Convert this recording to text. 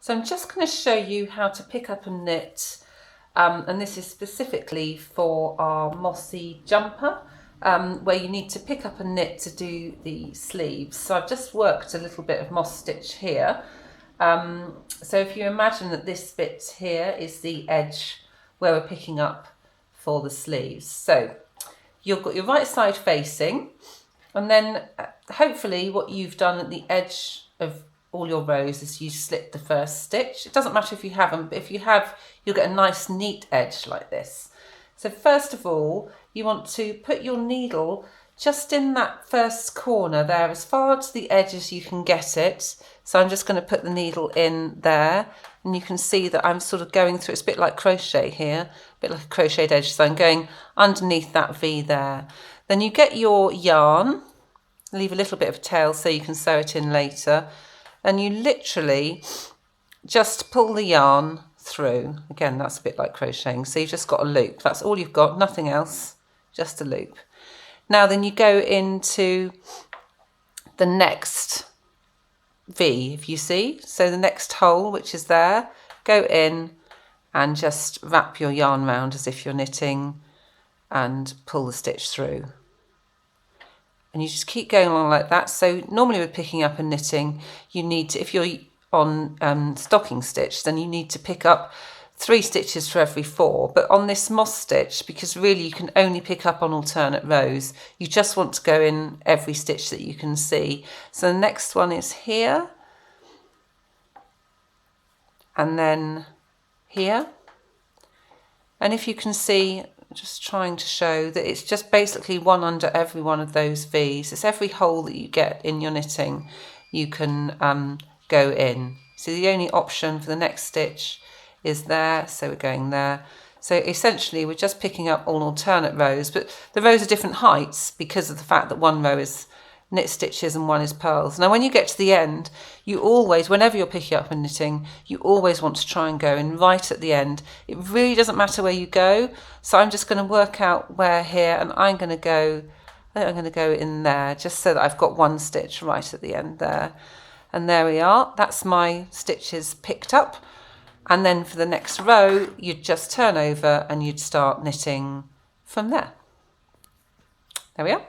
So I'm just going to show you how to pick up and knit, and this is specifically for our mossy jumper, where you need to pick up and knit to do the sleeves. So I've just worked a little bit of moss stitch here. So if you imagine that this bit here is the edge where we're picking up for the sleeves. So you've got your right side facing, and then hopefully what you've done at the edge of all your rows is you slipped the first stitch. It doesn't matter if you haven't, but if you have, you'll get a nice neat edge like this. So first of all, you want to put your needle just in that first corner there, as far to the edge as you can get it. So I'm just going to put the needle in there, and you can see that I'm sort of going through, it's a bit like crochet here, a bit like a crocheted edge. So I'm going underneath that V there. Then you get your yarn, leave a little bit of a tail so you can sew it in later, and you literally just pull the yarn through. Again, that's a bit like crocheting. So you've just got a loop. That's all you've got, nothing else, just a loop. Now then you go into the next V, if you see. So the next hole, which is there, go in and just wrap your yarn round as if you're knitting and pull the stitch through. And you just keep going along like that. So normally with picking up and knitting, you need to, if you're on stocking stitch, then you need to pick up 3 stitches for every 4. But on this moss stitch, because really you can only pick up on alternate rows, you just want to go in every stitch that you can see. So the next one is here, and then here. And if you can see, just trying to show that it's just basically one under every one of those V's. It's every hole that you get in your knitting you can go in. So the only option for the next stitch is there, so we're going there. So essentially we're just picking up all alternate rows, but the rows are different heights because of the fact that one row is knit stitches and one is purls. Now when you get to the end, you always, whenever you're picking up and knitting, you always want to try and go in right at the end. It really doesn't matter where you go. So I'm just going to work out where here, and I'm going to go in there just so that I've got one stitch right at the end there. And there we are, that's my stitches picked up. And then for the next row, you'd just turn over and you'd start knitting from there. There we are.